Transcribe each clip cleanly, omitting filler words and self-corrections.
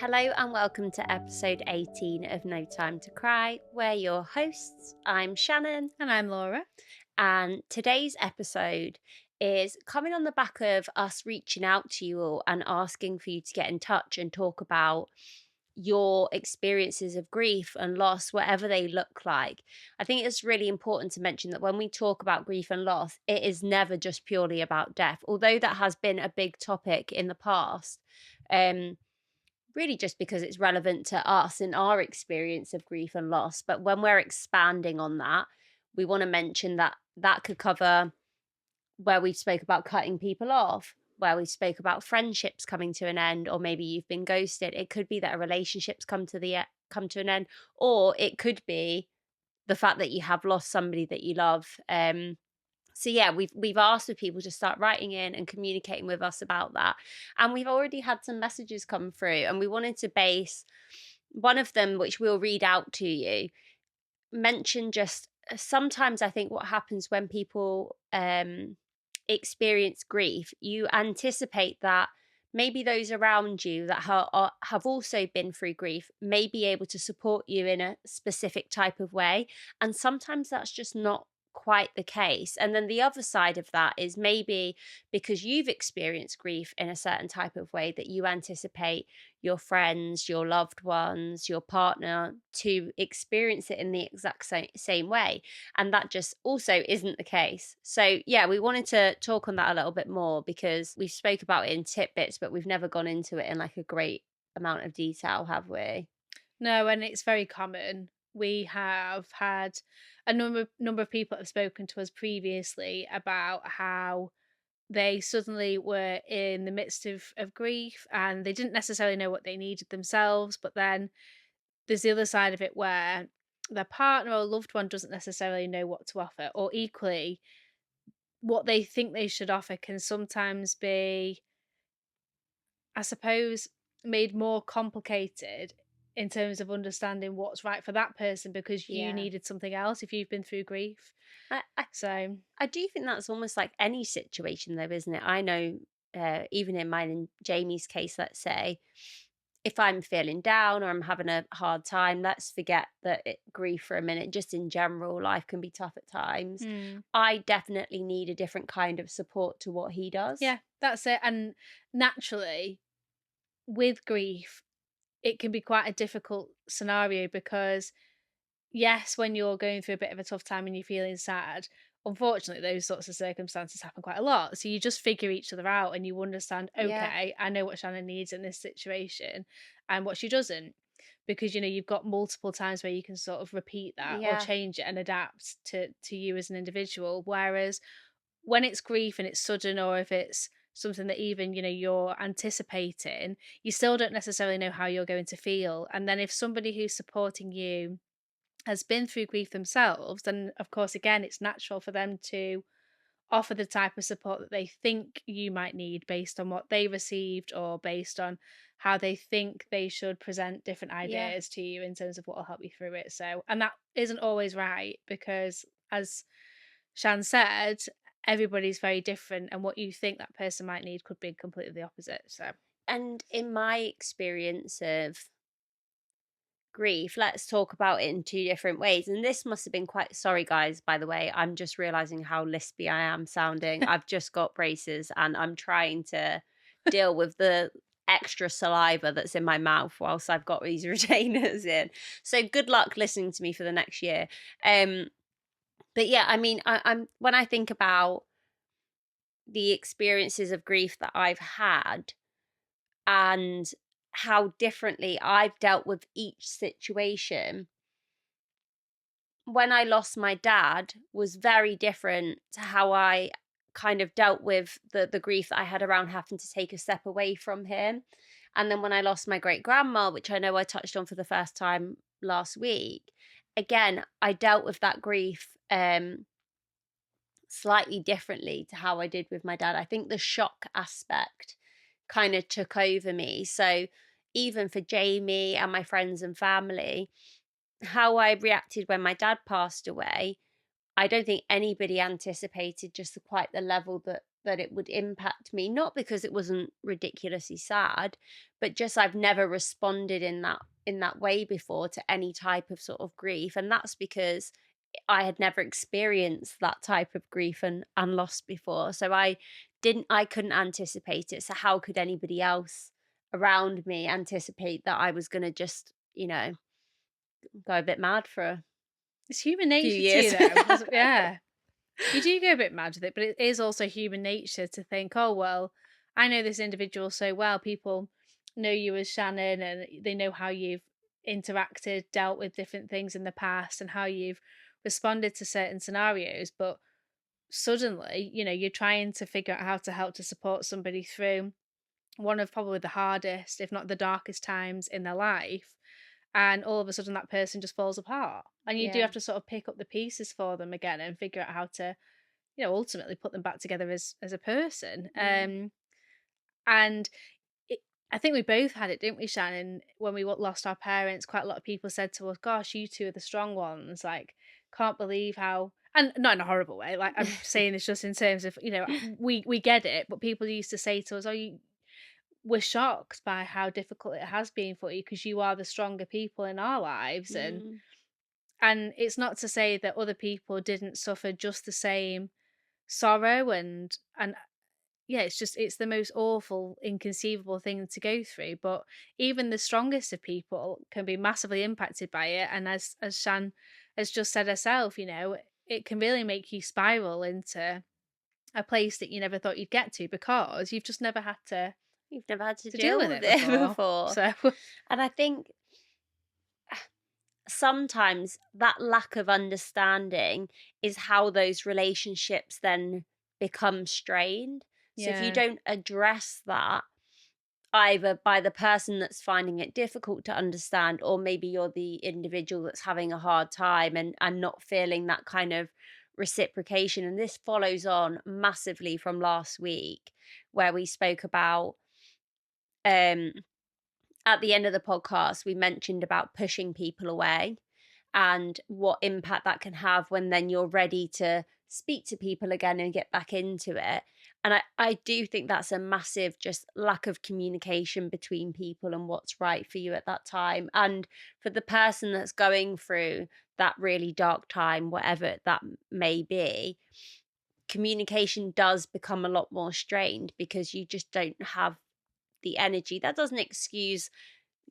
Hello and welcome to episode 18 of No Time to Cry. We're your hosts. I'm Shannon, And I'm Laura. and today's episode is coming on the back of us reaching out to you all and asking for you to get in touch and talk about your experiences of grief and loss, whatever they look like. I think it's really important to mention that when we talk about grief and loss, it is never just purely about death, although that has been a big topic in the past. Really just because it's relevant to us and our experience of grief and loss. But when we're expanding on that, we want to mention that that could cover where we spoke about cutting people off, where we spoke about friendships coming to an end, or maybe you've been ghosted. It could be that a relationship's come to an end, or it could be the fact that you have lost somebody that you love. So yeah, we've asked for people to start writing in and communicating with us about that. And we've already had some messages come through, and we wanted to base one of them, which we'll read out to you, mention just sometimes I think what happens when people experience grief, you anticipate that maybe those around you that have also been through grief may be able to support you in a specific type of way. And sometimes that's just not quite the case. And then the other side of that is maybe because you've experienced grief in a certain type of way that you anticipate your friends, your loved ones, your partner to experience it in the exact same way. And that just also isn't the case. So, yeah, we wanted to talk on that a little bit more because we spoke about it in tidbits, but we've never gone into it in like a great amount of detail, have we? No, and it's very common. We have had a number of people have spoken to us previously about how they suddenly were in the midst of grief and they didn't necessarily know what they needed themselves. But then there's the other side of it where their partner or loved one doesn't necessarily know what to offer, or equally, what they think they should offer can sometimes be, I suppose, made more complicated in terms of understanding what's right for that person because you Yeah. needed something else if you've been through grief. I, I, So, I do think that's almost like any situation, though, isn't it? I know, even in mine and Jamie's case, let's say, if I'm feeling down or I'm having a hard time, let's forget grief for a minute. Just in general, life can be tough at times. mm, I definitely need a different kind of support to what he does. yeah, that's it. And naturally, with grief, it can be quite a difficult scenario because yes, when you're going through a bit of a tough time and you're feeling sad, unfortunately, those sorts of circumstances happen quite a lot. So you just figure each other out and you understand, Yeah, okay, I know what Shannon needs in this situation and what she doesn't. Because you've got multiple times where you can sort of repeat that or yeah, change it and adapt to you as an individual. Whereas when it's grief and it's sudden, or if it's something that even you're anticipating, you still don't necessarily know how you're going to feel. And then if somebody who's supporting you has been through grief themselves, then of course, again, it's natural for them to offer the type of support that they think you might need based on what they received or based on how they think they should present different yeah. ideas to you in terms of what will help you through it. So, and that isn't always right because, as Shan said, everybody's very different, and what you think that person might need could be completely the opposite. So, And in my experience of grief, let's talk about it in two different ways. And this must have been quite, sorry guys, by the way, I'm just realizing how lispy I am sounding. I've just got braces and I'm trying to deal with the extra saliva that's in my mouth whilst I've got these retainers in. So good luck listening to me for the next year. Um, but yeah, I mean, I'm when I think about the experiences of grief that I've had and how differently I've dealt with each situation, when I lost my dad was very different to how I kind of dealt with the grief that I had around having to take a step away from him. And then when I lost my great grandma, which I know I touched on for the first time last week, again, I dealt with that grief slightly differently to how I did with my dad. I think the shock aspect kind of took over me. So even for Jamie and my friends and family, how I reacted when my dad passed away, I don't think anybody anticipated just quite the level that that it would impact me, not because it wasn't ridiculously sad, but just I've never responded in that way before to any type of sort of grief. And that's because I had never experienced that type of grief and loss before. So I couldn't anticipate it. So how could anybody else around me anticipate that I was going to just, go a bit mad for a It's human few nature too, years? though. Yeah. You do go a bit mad with it, but it is also human nature to think, oh, well, I know this individual so well. People know you as Shannon and they know how you've interacted, dealt with different things in the past and how you've responded to certain scenarios. But suddenly, you're trying to figure out how to help to support somebody through one of probably the hardest, if not the darkest times in their life. And all of a sudden, that person just falls apart. And you do Yeah. have to sort of pick up the pieces for them again and figure out how to ultimately put them back together as a person. Mm. And it, I think we both had it, didn't we, Shannon? When we lost our parents, quite a lot of people said to us, "Gosh, you two are the strong ones." Like, can't believe how. And not in a horrible way. Like I'm saying this just in terms of we get it, but people used to say to us, "Oh, we're shocked by how difficult it has been for you because you are the stronger people in our lives." And Mm. it's not to say that other people didn't suffer just the same sorrow and yeah, it's the most awful, inconceivable thing to go through. But even the strongest of people can be massively impacted by it. And as Shan has just said herself, it can really make you spiral into a place that you never thought you'd get to because you've just never had to You've never had to deal deal with with it it before. before. So And I think sometimes that lack of understanding is how those relationships then become strained. So if you yeah, don't address that, either by the person that's finding it difficult to understand, or maybe you're the individual that's having a hard time and not feeling that kind of reciprocation. And this follows on massively from last week, where we spoke about um at the end of the podcast, we mentioned about pushing people away and what impact that can have when then you're ready to speak to people again and get back into it. And I do think that's a massive just lack of communication between people and what's right for you at that time. And for the person that's going through that really dark time, whatever that may be, communication does become a lot more strained because you just don't have the energy. That doesn't excuse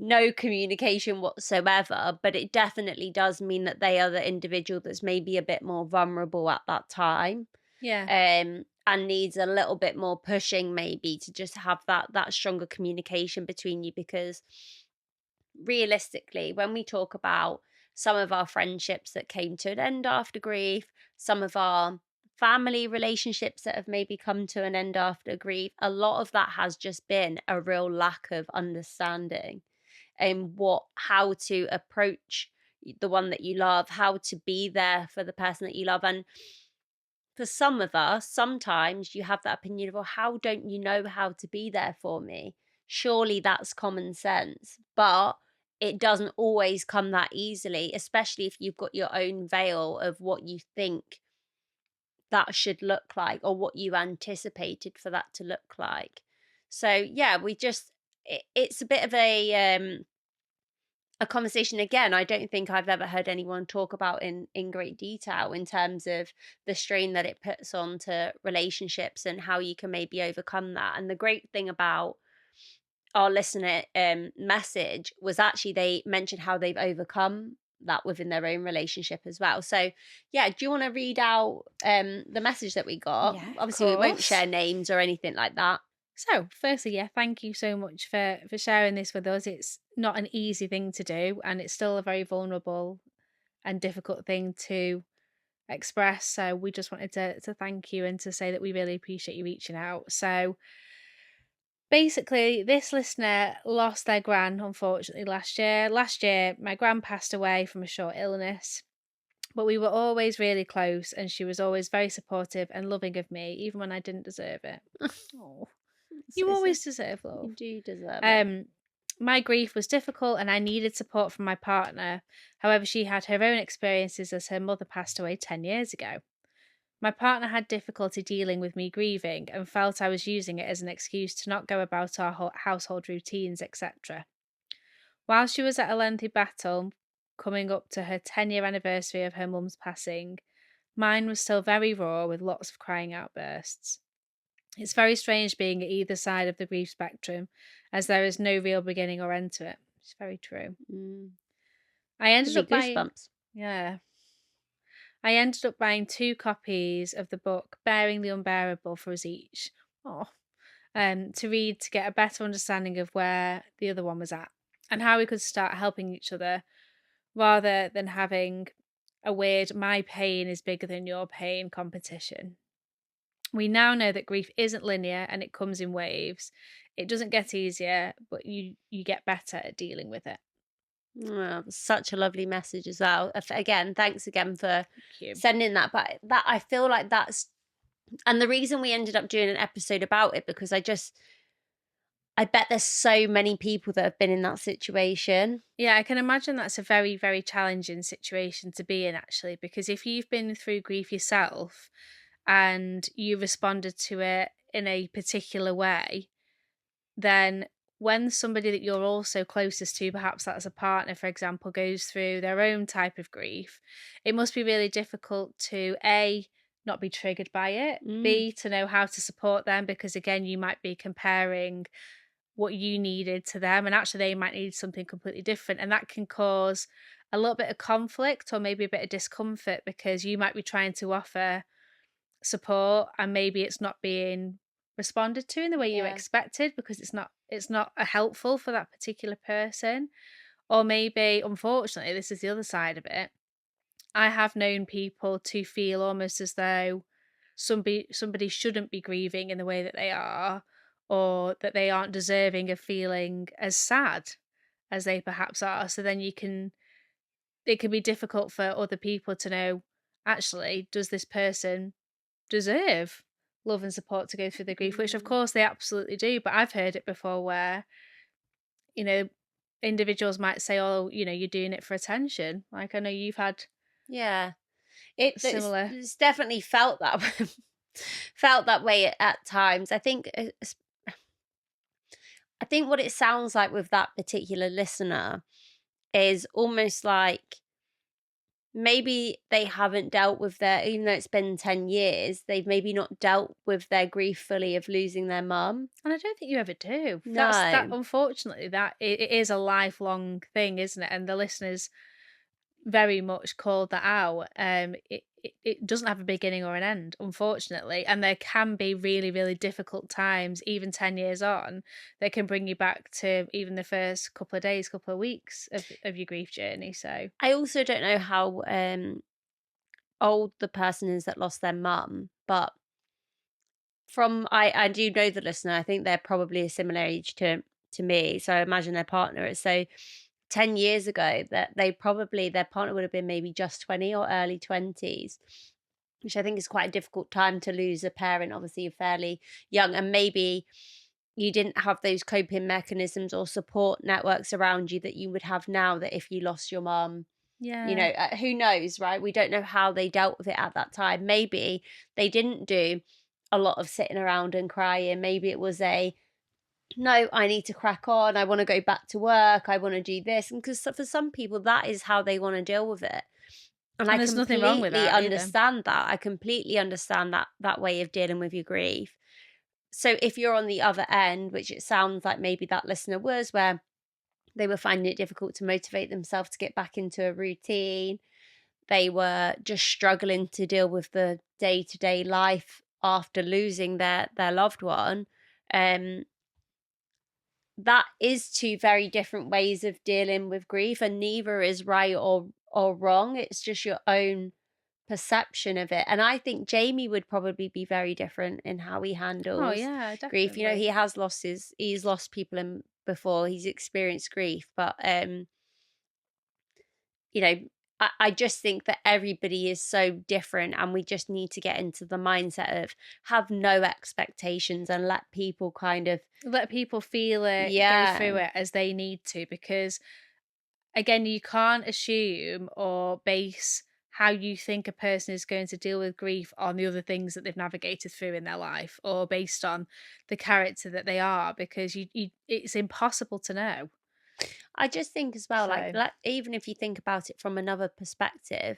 no communication whatsoever, but it definitely does mean that they are the individual that's maybe a bit more vulnerable at that time, yeah, and needs a little bit more pushing maybe to just have that stronger communication between you. Because realistically, when we talk about some of our friendships that came to an end after grief, some of our family relationships that have maybe come to an end after grief, a lot of that has just been a real lack of understanding and how to approach the one that you love, how to be there for the person that you love. And for some of us, sometimes you have that opinion of, well, how don't you know how to be there for me? Surely that's common sense. But it doesn't always come that easily, especially if you've got your own veil of what you think that should look like or what you anticipated for that to look like. So yeah, it's a bit of a conversation again I don't think I've ever heard anyone talk about in great detail in terms of the strain that it puts on to relationships and how you can maybe overcome that. And the great thing about our listener message was actually they mentioned how they've overcome that within their own relationship as well. So yeah, do you want to read out the message that we got? yeah, of Obviously we won't course. share names or anything like that. So, firstly, yeah, thank you so much for sharing this with us. It's not an easy thing to do, and it's still a very vulnerable and difficult thing to express. So, we just wanted to thank you and to say that we really appreciate you reaching out. So, basically, this listener lost their gran unfortunately last year. Last year, my gran passed away from a short illness. But we were always really close, and she was always very supportive and loving of me, even when I didn't deserve it. Oh, you So always deserve love. you do deserve it. Um, my grief was difficult and I needed support from my partner. However, she had her own experiences as her mother passed away 10 years ago. My partner had difficulty dealing with me grieving and felt I was using it as an excuse to not go about our household routines, etc. While she was at a lengthy battle coming up to her 10-year anniversary of her mum's passing, mine was still very raw with lots of crying outbursts. It's very strange being at either side of the grief spectrum, as there is no real beginning or end to it. It's very true. Mm. I Give ended me up buying, goosebumps. yeah, I ended up buying 2 copies of the book Bearing the Unbearable for us each. Oh, to read to get a better understanding of where the other one was at and how we could start helping each other rather than having a weird my pain is bigger than your pain competition. We now know that grief isn't linear and it comes in waves. It doesn't get easier, but you get better at dealing with it. Oh, such a lovely message as well. Again, thanks again for Thank you. sending that. But that I feel like that's, and the reason we ended up doing an episode about it, because I bet there's so many people that have been in that situation. Yeah, I can imagine that's a very, very challenging situation to be in, actually, because if you've been through grief yourself and you responded to it in a particular way, then when somebody that you're also closest to, perhaps that's a partner, for example, goes through their own type of grief, it must be really difficult to A, not be triggered by it, Mm, B, to know how to support them, because again, you might be comparing what you needed to them, and actually they might need something completely different. And that can cause a little bit of conflict or maybe a bit of discomfort because you might be trying to offer support and maybe it's not being responded to in the way you yeah. expected because it's not helpful for that particular person. Or maybe, unfortunately, this is the other side of it. I have known people to feel almost as though somebody shouldn't be grieving in the way that they are, or that they aren't deserving of feeling as sad as they perhaps are. So then it can be difficult for other people to know, actually, does this person deserve love and support to go through the grief? Which of Mm, course they absolutely do. But I've heard it before where, you know, individuals might say, oh, you're doing it for attention. Like I know you've had yeah. similar. It's definitely felt that way, felt that way at times. I think what it sounds like with that particular listener is almost like maybe they haven't dealt with their, even though it's been 10 years, they've maybe not dealt with their grief fully of losing their mum. And I don't think you ever do. That No. unfortunately, that it is a lifelong thing, isn't it? And the listeners very much called that out. It doesn't have a beginning or an end, unfortunately, and there can be really, really difficult times, even 10 years on, that can bring you back to even the first couple of days, couple of weeks of your grief journey. So I also don't know how old the person is that lost their mum, but from I do know the listener. I think they're probably a similar age to me, so I imagine their partner is. So 10 years ago, that they probably, their partner would have been maybe just 20 or early 20s, which I think is quite a difficult time to lose a parent. Obviously, you're fairly young, and maybe you didn't have those coping mechanisms or support networks around you that you would have now, that if you lost your mum, yeah, who knows, right? We don't know how they dealt with it at that time. Maybe they didn't do a lot of sitting around and crying. Maybe it was a, no, I need to crack on. I want to go back to work. I want to do this. And because for some people, that is how they want to deal with it. And I and there's nothing wrong with completely that either. understand that. I completely understand that way of dealing with your grief. So if you're on the other end, which it sounds like maybe that listener was, where they were finding it difficult to motivate themselves to get back into a routine, they were just struggling to deal with the day-to-day life after losing their loved one. Um, that is two very different ways of dealing with grief, and neither is right or wrong. It's just your own perception of it. And I think Jamie would probably be very different in how he Oh handles yeah, grief. definitely. He's lost people in before, he's experienced grief, but you know, I just think that everybody is so different, and we just need to get into the mindset of have no expectations and let people kind of, Let people feel it, go yeah, through it as they need to, because again, you can't assume or base how you think a person is going to deal with grief on the other things that they've navigated through in their life, or based on the character that they are, because you it's impossible to know. I just think as well, So like even if you think about it from another perspective,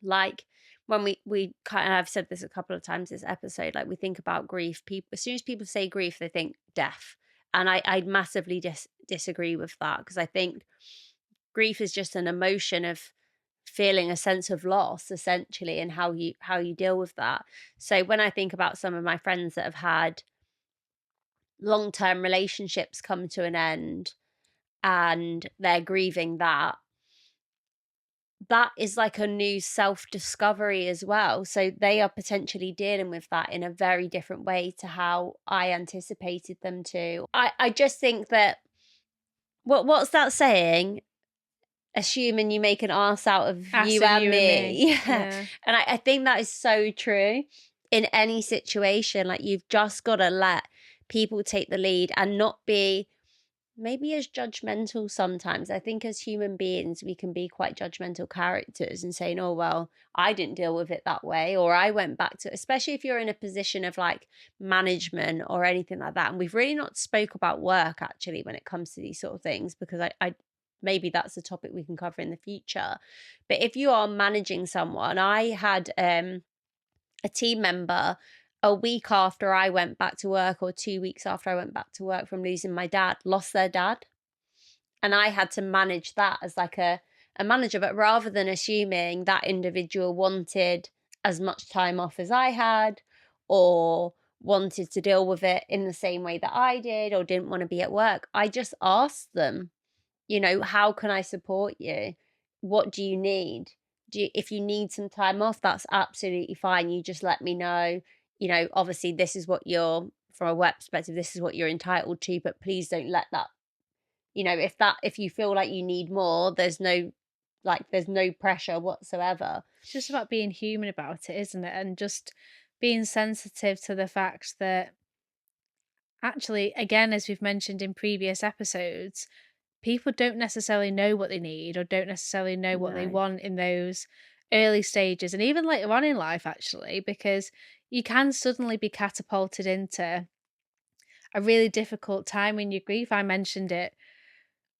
like when we kind of, I've said this a couple of times this episode, like we think about grief, people, as soon as people say grief, they think death. And I massively disagree with that, because I think grief is just an emotion of feeling a sense of loss, essentially, and how you deal with that. So when I think about some of my friends that have had long-term relationships come to an end and they're grieving that, that is like a new self-discovery as well. So they are potentially dealing with that in a very different way to how I anticipated them to. I just think that what's that saying? Assuming you make an ass out of us you and and you and me. me. Yeah. Yeah. And I think that is so true in any situation. Like, you've just got to let people take the lead and not be maybe as judgmental sometimes. I think as human beings, we can be quite judgmental characters and saying, oh, well, I didn't deal with it that way, or I went back to, especially if you're in a position of like management or anything like that. And we've really not spoke about work actually when it comes to these sort of things, because I maybe that's a topic we can cover in the future. But if you are managing someone, I had a team member a week after I went back to work, or 2 weeks after I went back to work from losing my dad, lost their dad. And I had to manage that as like a manager. But rather than assuming that individual wanted as much time off as I had, or wanted to deal with it in the same way that I did, or didn't want to be at work, I just asked them, how can I support you? What do you need? If you need some time off, that's absolutely fine. You just let me know. Obviously, this is what from a work perspective, this is what you're entitled to, but please don't let that, if you feel like you need more, there's no pressure whatsoever. It's just about being human about it, isn't it? And just being sensitive to the fact that actually, again, as we've mentioned in previous episodes, people don't necessarily know what they need, or don't necessarily know what they No. want in those early stages, and even later on in life, actually, because you can suddenly be catapulted into a really difficult time in your grief. I mentioned it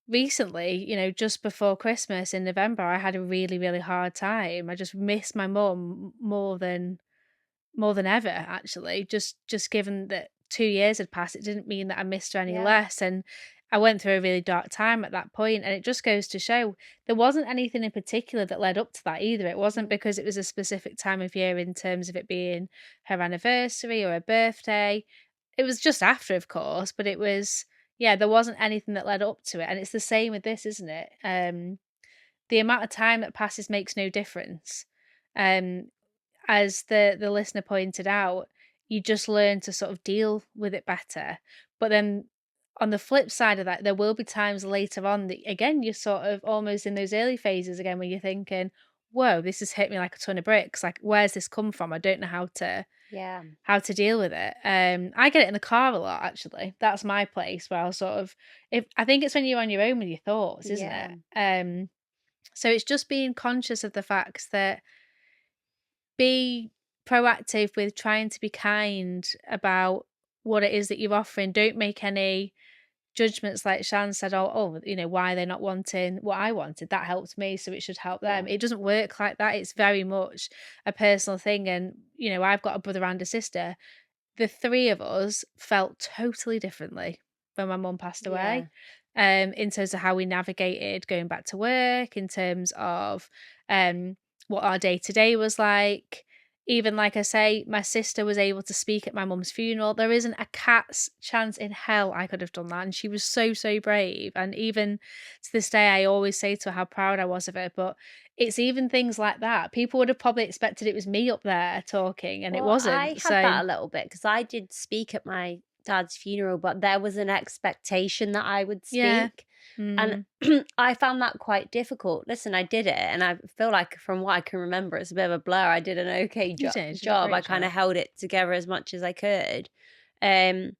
recently, just before Christmas in November. I had a really, really hard time. I just missed my mum more than ever, actually. Just given that 2 years had passed, it didn't mean that I missed her any Yeah. less, and I went through a really dark time at that point, and it just goes to show there wasn't anything in particular that led up to that either. It wasn't because it was a specific time of year in terms of it being her anniversary or her birthday. It was just after, of course, but it was, yeah, there wasn't anything that led up to it, and it's the same with this, isn't it? The amount of time that passes makes no difference. Um, as the listener pointed out, you just learn to sort of deal with it better. But then on the flip side of that, there will be times later on that again you're sort of almost in those early phases again when you're thinking, whoa, this has hit me like a ton of bricks. Like, where's this come from? I don't know Yeah. how to deal with it. I get it in the car a lot, actually. That's my place where I'll sort of, if I think it's when you're on your own with your thoughts, isn't Yeah. it? So it's just being conscious of the fact that, be proactive with trying to be kind about what it is that you're offering. Don't make any judgments like Shan said, why they're not wanting what I wanted. That helped me, so it should help Yeah. them. It doesn't work like that. It's very much a personal thing. And, I've got a brother and a sister. The three of us felt totally differently when my mum passed Yeah. away. In terms of how we navigated going back to work, in terms of what our day to day was like. Even like I say, my sister was able to speak at my mum's funeral. There isn't a cat's chance in hell I could have done that. And she was so, so brave. And even to this day, I always say to her how proud I was of her. But it's even things like that. People would have probably expected it was me up there talking, and it Well, I wasn't. had So, that a little bit because I did speak at my dad's funeral, but there was an expectation that I would yeah. speak. And Mm. I found that quite difficult. Listen, I did it, and I feel like from what I can remember, it's a bit of a blur. I did an okay You did. You did a job. I great kind job. of held it together as much as I could. Um,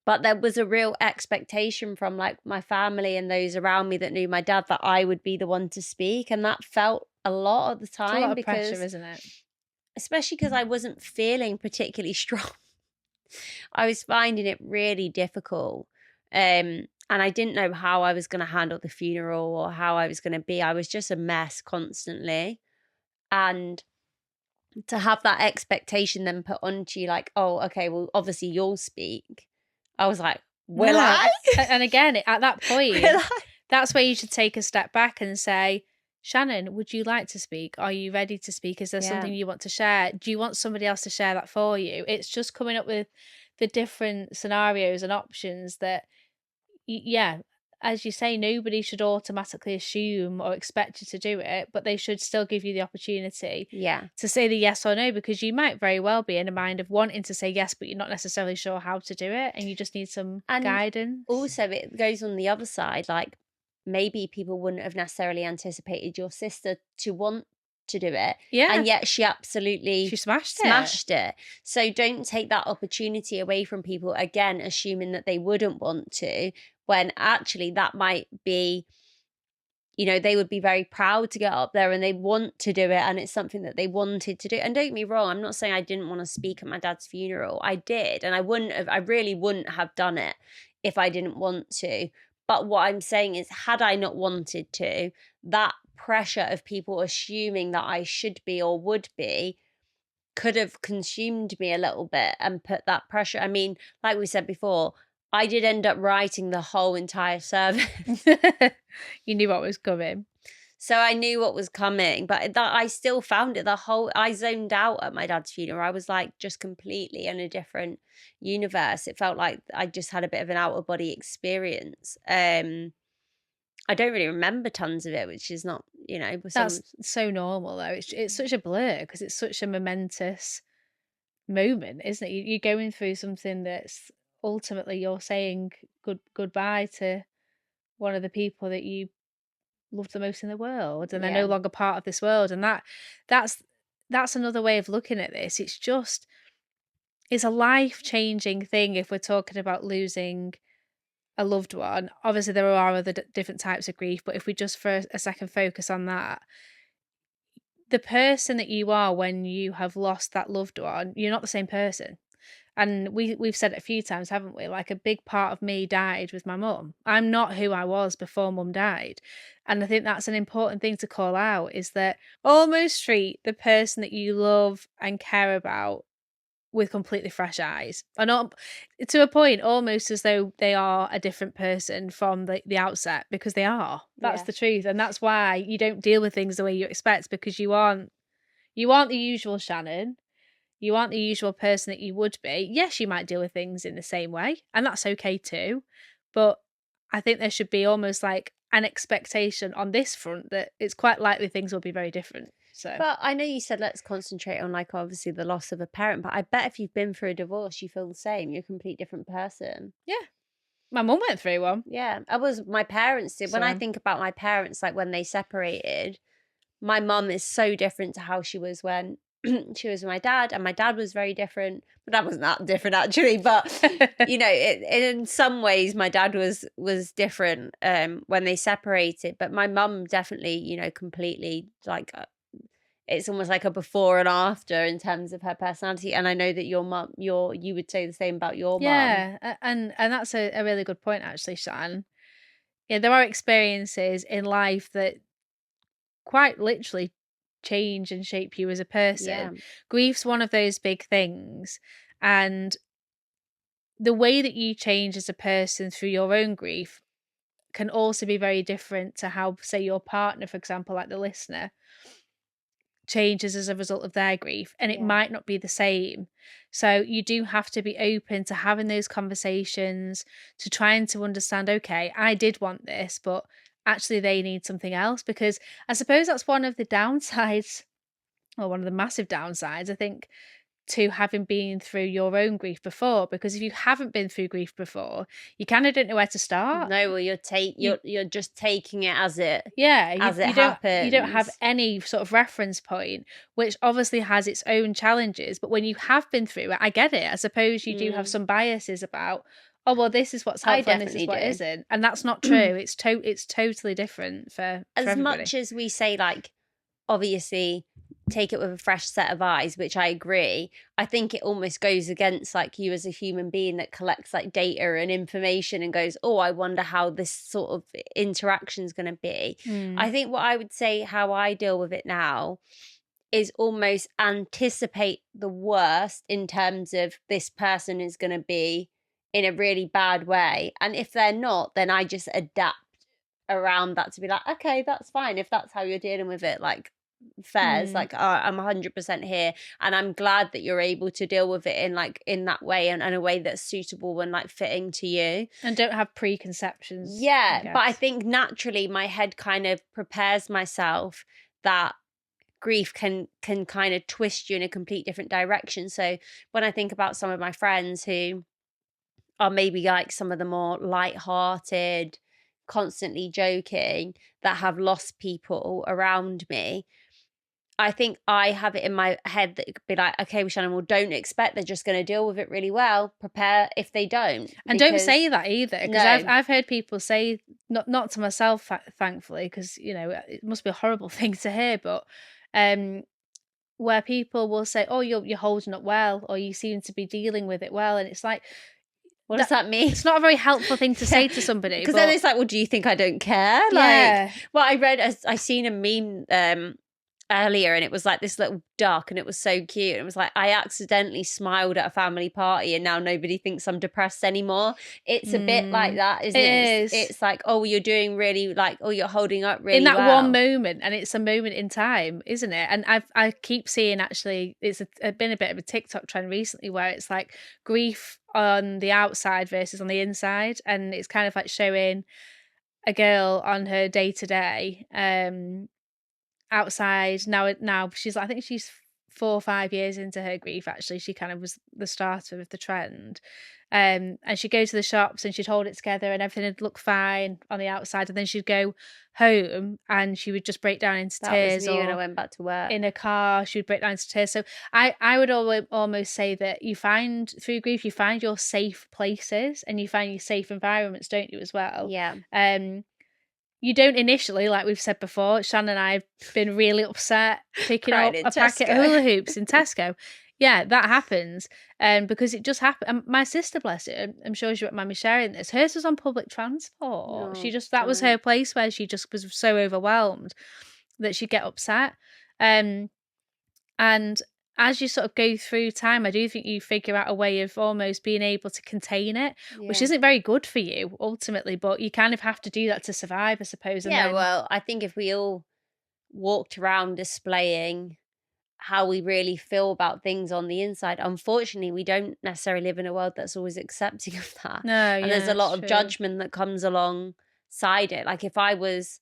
but there was a real expectation from like my family and those around me that knew my dad that I would be the one to speak, and that felt a lot at the It's a lot time of pressure, because, isn't it? especially because I wasn't feeling particularly strong. I was finding it really difficult. And I didn't know how I was going to handle the funeral or how I was going to be. I was just a mess constantly. And to have that expectation then put onto you, like, oh, okay, well, obviously you'll speak. I was like, will No, I? and again, at that point, Will I? that's where you should take a step back and say, Shannon, would you like to speak? Are you ready to speak? Is there Yeah. something you want to share? Do you want somebody else to share that for you? It's just coming up with the different scenarios and options that, yeah, as you say, nobody should automatically assume or expect you to do it, but they should still give you the opportunity Yeah. to say the yes or no, because you might very well be in a mind of wanting to say yes, but you're not necessarily sure how to do it, and you just need some And guidance. also, it goes on the other side. Like, maybe people wouldn't have necessarily anticipated your sister to want to do it. Yeah. And yet she absolutely She smashed it. So don't take that opportunity away from people, again, assuming that they wouldn't want to, when actually that might be, they would be very proud to get up there and they want to do it, and it's something that they wanted to do. And don't get me wrong, I'm not saying I didn't want to speak at my dad's funeral. I did, and I really wouldn't have done it if I didn't want to. But what I'm saying is, had I not wanted to, that pressure of people assuming that I should be or would be could have consumed me a little bit and put that pressure. I mean, like we said before, I did end up writing the whole entire service. You knew what was coming. So I knew what was coming, but that I still found it I zoned out at my dad's funeral. I was like just completely in a different universe. It felt like I just had a bit of an out of body experience. I don't really remember tons of it, which is not, That's so normal though. It's such a blur because it's such a momentous moment, isn't it? You're going through something that's ultimately you're saying goodbye to one of the people that you love the most in the world, and they're no Yeah. longer part of this world. And that's another way of looking at this. It's a life-changing thing if we're talking about losing a loved one. Obviously, there are other different types of grief, but if we just for a second focus on that, the person that you are when you have lost that loved one, you're not the same person. And we've said it a few times, haven't we? Like, a big part of me died with my mum. I'm not who I was before mum died. And I think that's an important thing to call out, is that almost treat the person that you love and care about with completely fresh eyes. And not to a point, almost as though they are a different person from the outset, because they are. That's Yeah. the truth. And that's why you don't deal with things the way you expect, because you aren't the usual Shannon. You aren't the usual person that you would be. Yes, you might deal with things in the same way, and that's okay too. But I think there should be almost like an expectation on this front that it's quite likely things will be very different. So, But I know you said let's concentrate on, like, obviously the loss of a parent, but I bet if you've been through a divorce, you feel the same. You're a complete different person. yeah, my mum went through one. Yeah, my parents did. When I So, think about my parents, like when they separated, my mum is so different to how she was when she was with my dad, and my dad was very different. My dad wasn't that different actually, but in some ways, my dad was different when they separated. But my mum definitely, completely, like, it's almost like a before and after in terms of her personality. And I know that your mum, you would say the same about your mum. yeah, and that's a really good point actually, Shan. Yeah, there are experiences in life that quite literally change and shape you as a person. Yeah, Grief's one of those big things, and the way that you change as a person through your own grief can also be very different to how, say, your partner, for example, like the listener, changes as a result of their grief, and it yeah. might not be the same. So you do have to be open to having those conversations, to trying to understand, okay, I did want this, but actually they need something else. Because I suppose that's one of the downsides, or one of the massive downsides, I think, to having been through your own grief before. Because if you haven't been through grief before, you kind of don't know where to start. No, well, you're just taking it as it Yeah, as it you don't have happens. any sort of reference point, which obviously has its own challenges. But when you have been through it, I get it. I suppose you do have some biases about, oh well, this is what's I helpful and this is definitely what do. isn't, and that's not true. It's totally different for As everybody. much as we say, like, obviously take it with a fresh set of eyes, which I agree. I think it almost goes against like you as a human being that collects like data and information and goes, oh, I wonder how this sort of interaction is going to be. I think what I would say how I deal with it now is almost anticipate the worst in terms of this person is going to be in a really bad way. And if they're not, then I just adapt around that to be like, okay, that's fine. If that's how you're dealing with it, like, fairs, like, I'm 100% here, and I'm glad that you're able to deal with it in like in that way and a way that's suitable and like fitting to you and don't have preconceptions. yeah, but I think naturally my head kind of prepares myself that grief can kind of twist you in a complete different direction. So when I think about some of my friends who are maybe like some of the more light-hearted, constantly joking, that have lost people around me, I think I have it in my head that it could be like, okay, well, Shannon, well, don't expect they're just going to deal with it really well. Prepare if they don't. And don't say that either, because No. I've heard people say, not to myself, thankfully, because, you know, it must be a horrible thing to hear, but where people will say, oh, you're holding up well, or you seem to be dealing with it well. And it's like, what does that mean? It's not a very helpful thing to say to somebody. Because then it's like, well, do you think I don't care? Yeah. Like, well, I seen a meme earlier, and it was like this little duck, and it was so cute. It was like, I accidentally smiled at a family party and now nobody thinks I'm depressed anymore. It's a bit like that, isn't it? It is. It's like, oh, you're doing really, like, oh, you're holding up really in that well. one moment, and it's a moment in time, isn't it? And I keep seeing, actually, it's been a bit of a TikTok trend recently where it's like grief on the outside versus on the inside, and it's kind of like showing a girl on her day-to-day outside. Now she's, I think she's 4 or 5 years into her grief. Actually, she kind of was the starter of the trend, and she'd go to the shops and she'd hold it together and everything would look fine on the outside, and then she'd go home and she would just break down into tears. That was me when I went back to work. In a car, she would break down into tears. So I would almost say that you find, through grief, you find your safe places and you find your safe environments, don't you, as well? Yeah. You don't initially, like we've said before, Shannon and I have been really upset picking up a packet of hula hoops in Tesco. Yeah, that happens. Because it just happened. My sister, bless her, I'm sure she won't mind me sharing this, hers was on public transport. That was her place where she just was so overwhelmed that she'd get upset. And as you sort of go through time, I do think you figure out a way of almost being able to contain it, which isn't very good for you ultimately, but you kind of have to do that to survive, I suppose. And well, I think if we all walked around displaying how we really feel about things on the inside, unfortunately, we don't necessarily live in a world that's always accepting of that. No, and there's a lot of judgment that comes alongside it. Like if I was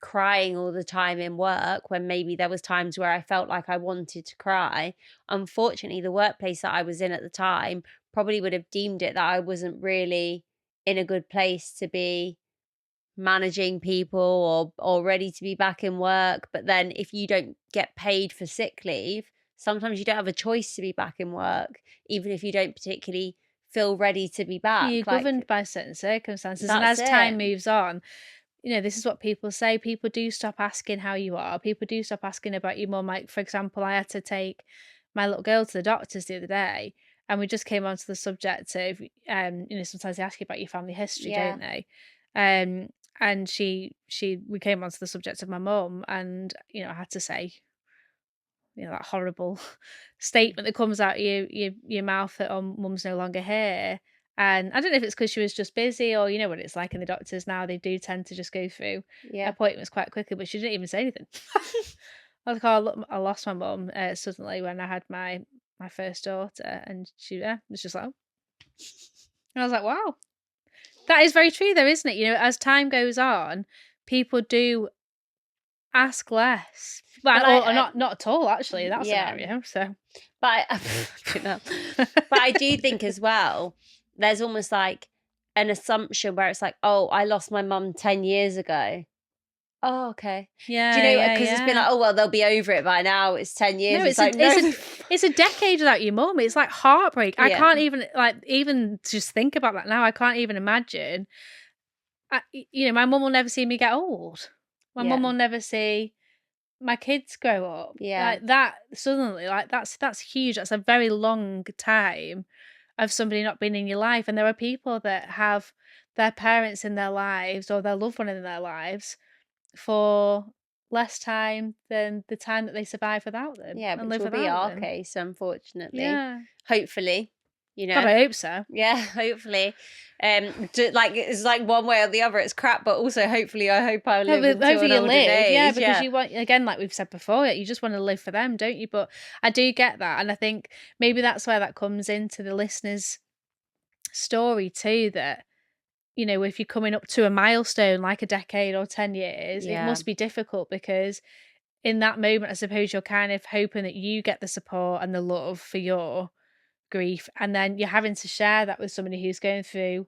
crying all the time in work when maybe there was times where I felt like I wanted to cry, unfortunately the workplace that I was in at the time probably would have deemed it that I wasn't really in a good place to be managing people or ready to be back in work. But then if you don't get paid for sick leave, sometimes you don't have a choice to be back in work, even if you don't particularly feel ready to be back. You're governed by certain circumstances, and as time moves on, you know, this is what people say. People do stop asking how you are. People do stop asking about your mum. Like, for example, I had to take my little girl to the doctors the other day, and we just came onto the subject of, you know, sometimes they ask you about your family history, don't they? And we came onto the subject of my mum, and, you know, I had to say, you know, that horrible statement that comes out your mouth that, oh, mum's no longer here. And I don't know if it's because she was just busy, or, you know what it's like in the doctors now, they do tend to just go through appointments quite quickly, but she didn't even say anything. I was like, oh, I lost my mum suddenly when I had my first daughter, and she was just like, oh. And I was like, wow. That is very true though, isn't it? You know, as time goes on, people do ask less. But not at all, actually, in that scenario. So, but I do think as well, there's almost like an assumption where it's like, oh, I lost my mum 10 years ago. Oh, okay. Yeah. Do you know? Because it's been like, oh, well, they'll be over it by now. It's 10 years. No, it's a decade without your mum. It's like heartbreak. I can't even just think about that now. I can't even imagine. You know, my mum will never see me get old. My mum will never see my kids grow up, Yeah. like that suddenly, like that's huge. That's a very long time of somebody not being in your life. And there are people that have their parents in their lives or their loved one in their lives for less time than the time that they survive without them Yeah, and which live will be without our them. case, unfortunately. Yeah. Hopefully, you God, know. I hope so. Yeah, hopefully. Like it's like one way or the other. It's crap, but also hopefully, I hope I'll live until an Hopefully you older live, yeah, age. because Yeah, you want, again, like we've said before, you just want to live for them, don't you? But I do get that, and I think maybe that's where that comes into the listener's story too. That if you're coming up to a milestone like a decade or 10 years, it yeah, must be difficult because in that moment, I suppose you're kind of hoping that you get the support and the love for your grief, and then you're having to share that with somebody who's going through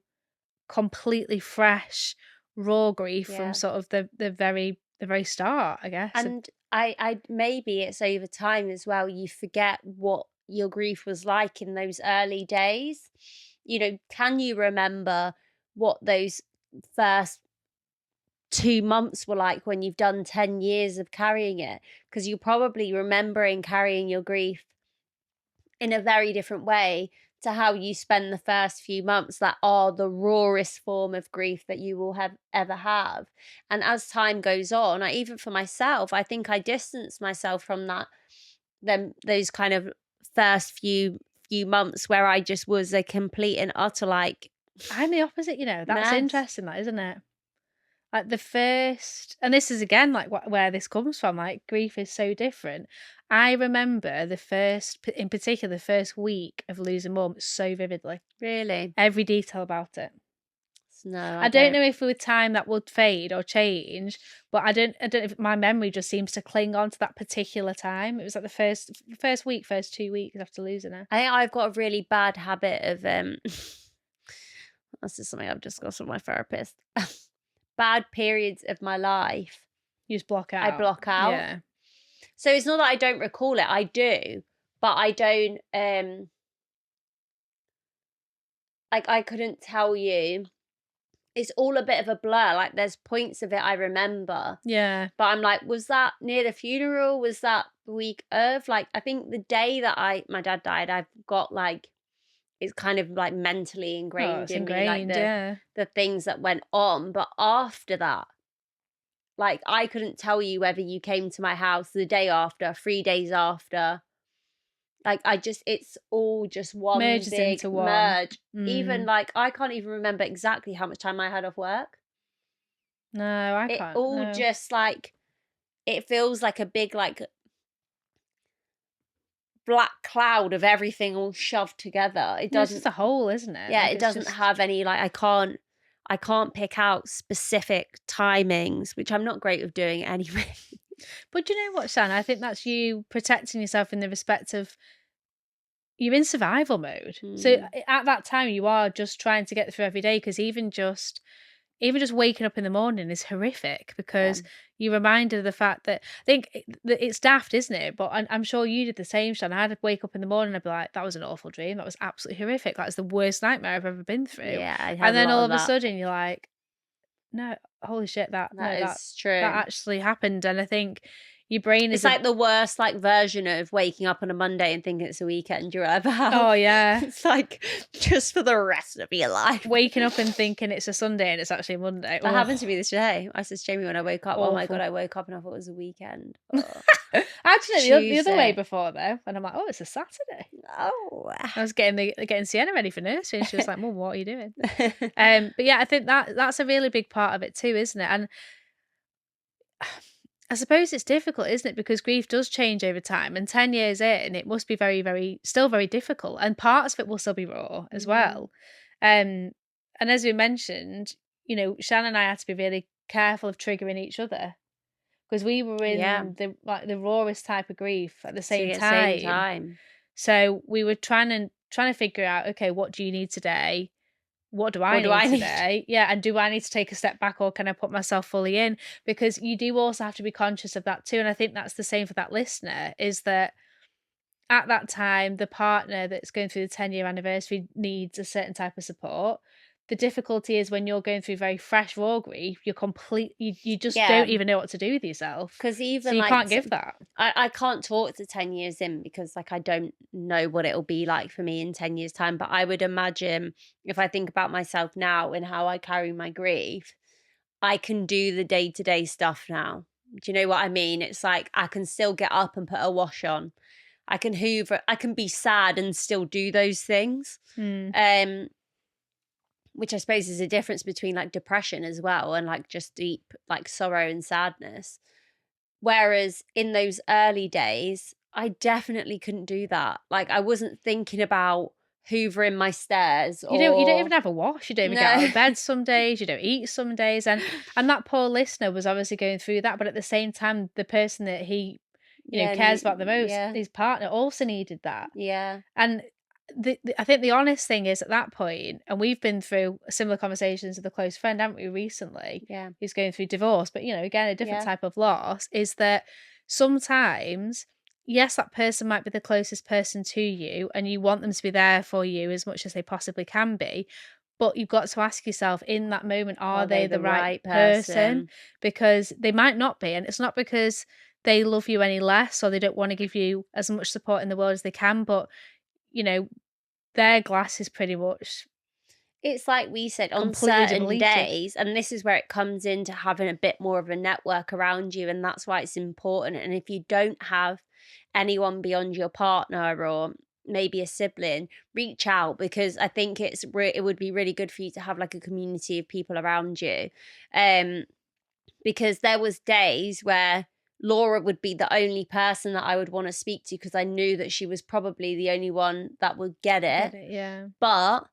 completely fresh, raw grief from yeah. sort of the very start, I guess. And I maybe it's over time as well. You forget what your grief was like in those early days. Can you remember what those first 2 months were like when you've done 10 years of carrying it? Because you're probably remembering carrying your grief in a very different way to how you spend the first few months that are the rawest form of grief that you will have ever have. And as time goes on, even for myself, I think I distance myself from those kind of first few months where I just was a complete and utter like I'm the opposite, that's mess. interesting, that, isn't it? Like the first, and this is again like where this comes from, like grief is so different. I remember in particular, the first week of losing mum so vividly. Really? Every detail about it. No, I I don't don't. know if with time that would fade or change, but I don't know if my memory just seems to cling on to that particular time. It was like the first week, first 2 weeks after losing her. I think I've got a really bad habit of this is something I've discussed with my therapist. Bad periods of my life You just block I out. block out. Yeah. So it's not that I don't recall it, I do, but I don't like I couldn't tell you. It's all a bit of a blur. Like there's points of it I remember, Yeah. but I'm like, was that near the funeral? Was that the week of? Like I think the day that my dad died, I've got like it's kind of like mentally Oh, ingrained it's in me, like ingrained, yeah. the things that went on. But after that, like I couldn't tell you whether you came to my house the day after, 3 days after. Like it's all just one Merges big into one. merge. Even Mm. like I can't even remember exactly how much time I had off work. No, I It can't. all No. just like it feels like a big like black cloud of everything all shoved together. It No, it's just doesn't a hole, isn't it? Yeah, Like it it's doesn't just. have any like I can't pick out specific timings, which I'm not great with doing anyway. But do you know what, Shan? I think that's you protecting yourself in the respect of you're in survival mode. So Hmm. at that time, you are just trying to get through every day because even just waking up in the morning is horrific Yeah. because you're reminded of the fact that I think that it's daft, isn't it? But I'm sure you did the same, Shan. I'd wake up in the morning and I'd be like, that was an awful dream. That was absolutely horrific. That was the worst nightmare I've ever been through. Yeah, I And had a then lot all of of a that. sudden you're like, no, holy shit, That that is that true. actually happened. And I think your brain It's is a like the worst like version of waking up on a Monday and thinking it's a weekend you'll ever oh have. yeah. It's like just for the rest of your life. Waking up and thinking it's a Sunday and it's actually a Monday. That happened to Oh, me this day. I said to Jamie when I woke up, oh my God, awful. I woke up and I thought it was a weekend. Oh. Actually, the other way Tuesday. before though, and I'm like, oh, it's a Saturday. Oh. I was getting Sienna ready for nursery, and she was like, "Mum, what are you doing?" But yeah, I think that's a really big part of it too, isn't it? And I suppose it's difficult, isn't it? Because grief does change over time, and 10 years in, it must be very, very, still very difficult, and parts of it will still be raw as Mm. well. And as we mentioned, Shannon and I had to be really careful of triggering each other because we were Yeah. in the rawest type of grief at the See, same at the same time. time. So we were trying to figure out, okay, what do you need today? What do I What do need I need? today? Yeah, and do I need to take a step back or can I put myself fully in? Because you do also have to be conscious of that too. And I think that's the same for that listener, is that at that time, the partner that's going through the 10-year anniversary needs a certain type of support. the difficulty is when you're going through very fresh raw grief, you just Yeah, don't even know what to do with yourself. because So even you like can't give that. I can't talk to 10 years in because like I don't know what it'll be like for me in 10 years time, but I would imagine if I think about myself now and how I carry my grief, I can do the day-to-day stuff now. Do you know what I mean? It's like I can still get up and put a wash on. I can hoover, I can be sad and still do those things. Mm. Um which I suppose is a difference between like depression as well and like just deep like sorrow and sadness. Whereas in those early days, I definitely couldn't do that. Like I wasn't thinking about hoovering my stairs You don't or even have a wash, you don't even get out no. of bed some days, you don't eat some days, and that poor listener was obviously going through that, but at the same time, the person that he, Yeah, cares about the most, yeah, his partner also needed that. yeah, And I think the honest thing is at that point, and we've been through similar conversations with a close friend, haven't we, recently, yeah, who's going through divorce, but again, a different yeah. type of loss, is that sometimes, yes, that person might be the closest person to you, and you want them to be there for you as much as they possibly can be. But you've got to ask yourself in that moment, are Are they they the the right right person? person? Because they might not be. And it's not because they love you any less or they don't want to give you as much support in the world as they can, but you know, their glass is pretty much It's like we said, on completely certain depleted. days, and this is where it comes into having a bit more of a network around you, and that's why it's important. And if you don't have anyone beyond your partner or maybe a sibling, reach out because I think it would be really good for you to have like a community of people around you. Um, because there was days where Laura would be the only person that I would want to speak to because I knew that she was probably the only one that would get it. Get it? Yeah. But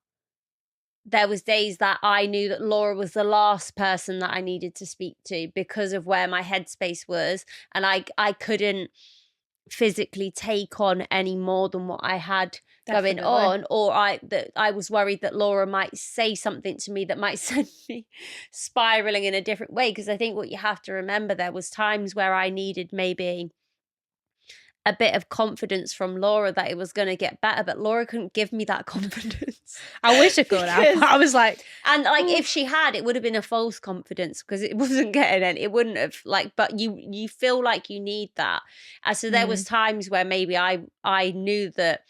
there was days that I knew that Laura was the last person that I needed to speak to because of where my headspace was, and I couldn't physically take on any more than what I had going Definitely. on, or I was worried that Laura might say something to me that might send me spiraling in a different way, because I think what you have to remember, there was times where I needed maybe a bit of confidence from Laura that it was going to get better, but Laura couldn't give me that confidence. I wish I could have. Because I was like, and like "Oof." if she had, it would have been a false confidence because it wasn't getting it. It wouldn't have like, but you feel like you need that. And so there was Mm. times where maybe I knew that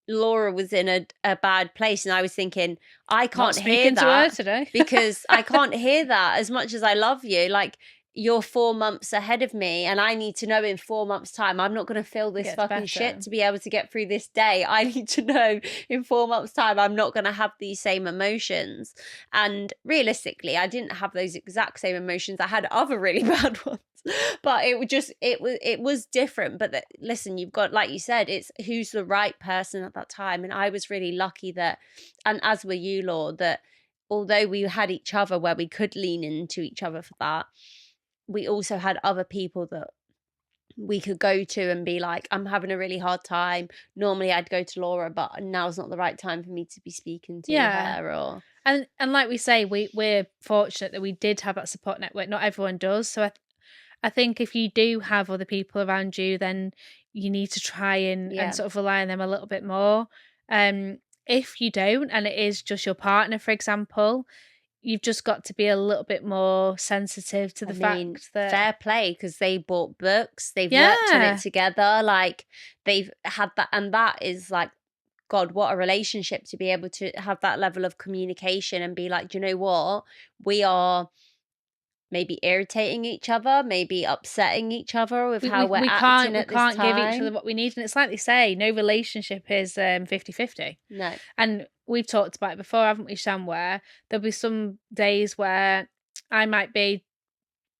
Laura was in a bad place, and I was thinking, I Not can't hear speaking to her that today. because I can't hear that as much as I love you. Like you're 4 months ahead of me, and I need to know in 4 months' time I'm not going to feel this Gets fucking better. shit to be able to get through this day. I need to know in 4 months' time I'm not going to have these same emotions. And realistically, I didn't have those exact same emotions. I had other really bad ones. But it was different. But listen, you've got, like you said, it's who's the right person at that time. And I was really lucky that, and as were you, Lord, that although we had each other where we could lean into each other for that, we also had other people that we could go to and be like, I'm having a really hard time. Normally I'd go to Laura, but now's not the right time for me to be speaking to Yeah. her. Or And like we say, we're fortunate that we did have that support network. Not everyone does. So I think if you do have other people around you, then you need to try and yeah, sort of rely on them a little bit more. If you don't, and it is just your partner, for example, you've just got to be a little bit more sensitive to I the mean, fact that fair play, because they bought books, they've worked on it yeah, together, like they've had that, and that is like, God, what a relationship to be able to have that level of communication and be like, do you know what? We are maybe irritating each other, maybe upsetting each other with how we're we can't acting we at this can't give each other time. what we need, and it's like they say, no relationship is 50-50. No. And we've talked about it before, haven't we, Shan, where there'll be some days where I might be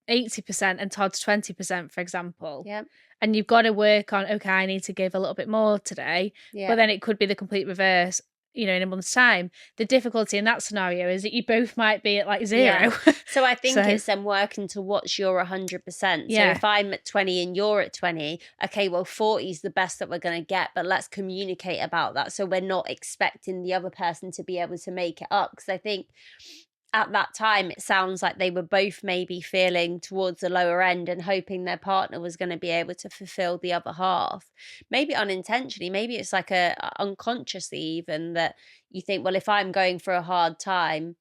80% and Todd's 20%, for example. Yeah. And you've got to work on, okay, I need to give a little bit more today. Yeah. But then it could be the complete reverse, in a month's time. The difficulty in that scenario is that you both might be at like zero. Yeah. So I think So, it's them working to what's your 100%. So yeah. if I'm at 20 and you're at 20, okay, well, 40 is the best that we're going to get, but let's communicate about that. So we're not expecting the other person to be able to make it up. Because I think at that time, it sounds like they were both maybe feeling towards the lower end and hoping their partner was going to be able to fulfill the other half. Maybe unintentionally, maybe it's like unconsciously even that you think, well, if I'm going for a hard time,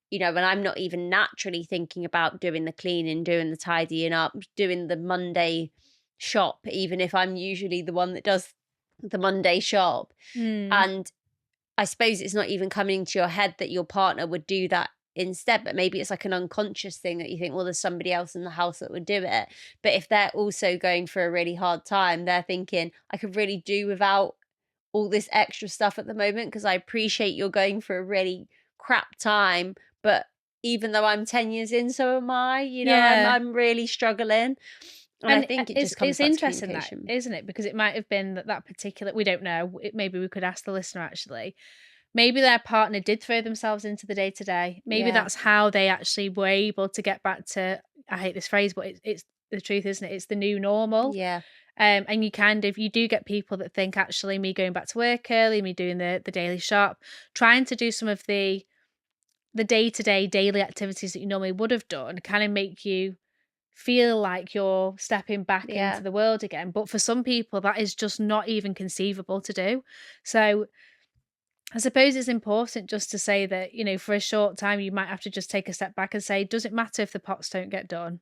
you know, and I'm not even naturally thinking about doing the cleaning, doing the tidying up, doing the Monday shop, even if I'm usually the one that does the Monday shop. Mm. And I suppose it's not even coming to your head that your partner would do that instead, but maybe it's like an unconscious thing that you think, well, there's somebody else in the house that would do it. But if they're also going through a really hard time, they're thinking, I could really do without all this extra stuff at the moment, because I appreciate you're going through a really crap time, but even though I'm 10 years in, so am I, you know, Yeah. I'm really struggling. And I And think it just comes it's back to interesting that, communication. isn't it? Because it might have been that particular, we don't know. Maybe we could ask the listener actually. Maybe their partner did throw themselves into the day to day. Maybe Yeah. that's how they actually were able to get back to, I hate this phrase, but it's the truth, isn't it? It's the new normal. Yeah. And you do get people that think, actually, me going back to work early, me doing the daily shop, trying to do some of the day-to-day daily activities that you normally would have done, kind of make you feel like you're stepping back Yeah. into the world again. But for some people, that is just not even conceivable to do. So I suppose it's important just to say that, you know, for a short time, you might have to just take a step back and say, does it matter if the pots don't get done?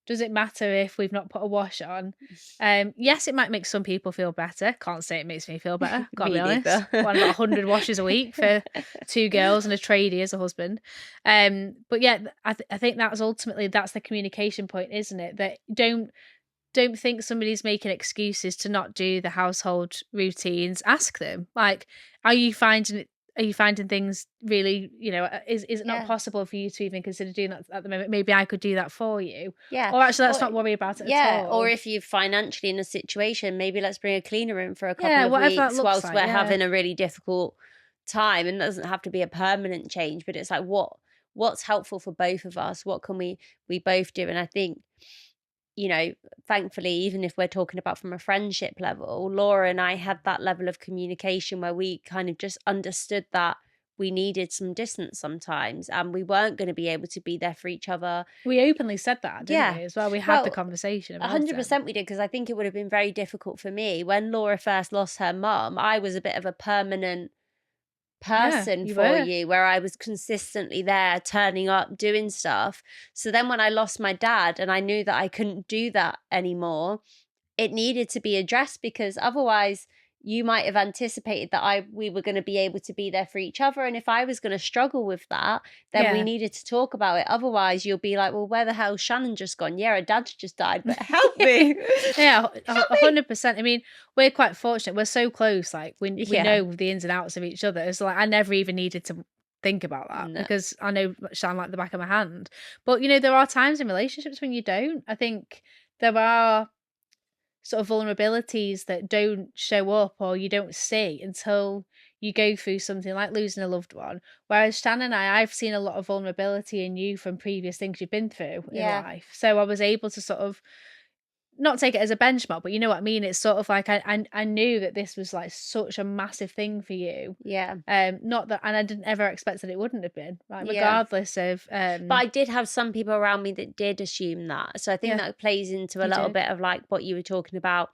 Does it matter if we've not put a wash on? Yes, it might make some people feel better. Can't say it makes me feel better. Gotta be Me honest. neither. What, about 100 washes a week for 2 girls and a tradie as a husband. But yeah, I think that's the communication point, isn't it? That don't think somebody's making excuses to not do the household routines. Ask them, like, are you finding things really, you know, is it not Yeah. possible for you to even consider doing that at the moment? Maybe I could do that for you. Yeah. Or actually, let's Or not worry about it at yeah, or all. if you're financially in a situation, maybe let's bring a cleaner in for a couple Yeah, of whatever that weeks looks whilst like. we're Yeah. having a really difficult time. And it doesn't have to be a permanent change, but it's like what's helpful for both of us? What can we both do? And I think, you know, thankfully, even if we're talking about from a friendship level, Laura and I had that level of communication where we kind of just understood that we needed some distance sometimes and we weren't going to be able to be there for each other. We openly said that, didn't Yeah. we? As well, we had the Well, conversation about it. 100% we did, because I think it would have been very difficult for me. When Laura first lost her mum, I was a bit of a permanent Yeah, person you for were. you, where I was consistently there, turning up, doing stuff. So then when I lost my dad and I knew that I couldn't do that anymore, it needed to be addressed, because otherwise you might have anticipated that we were going to be able to be there for each other, and if I was going to struggle with that, then we Yeah. needed to talk about it. Otherwise you'll be like, well, where the hell's Shannon just gone? Yeah, her dad's just died, but help me. Yeah, Help me. 100%. I mean, we're quite fortunate. We're so close. Like we Yeah. know the ins and outs of each other. It's like I never even needed to think about that No. because I know Shan like the back of my hand. But you know, there are times in relationships when you don't. I think there are sort of vulnerabilities that don't show up or you don't see until you go through something like losing a loved one. Whereas Shan and I've seen a lot of vulnerability in you from previous things you've been through in Yeah. life. So I was able to sort of not take it as a benchmark, but you know what I mean? It's sort of like I knew that this was like such a massive thing for you. Yeah. Not that, and I didn't ever expect that it wouldn't have been, like, Yeah. regardless of But I did have some people around me that did assume that. So I think yeah, that plays into a you little did. bit of like what you were talking about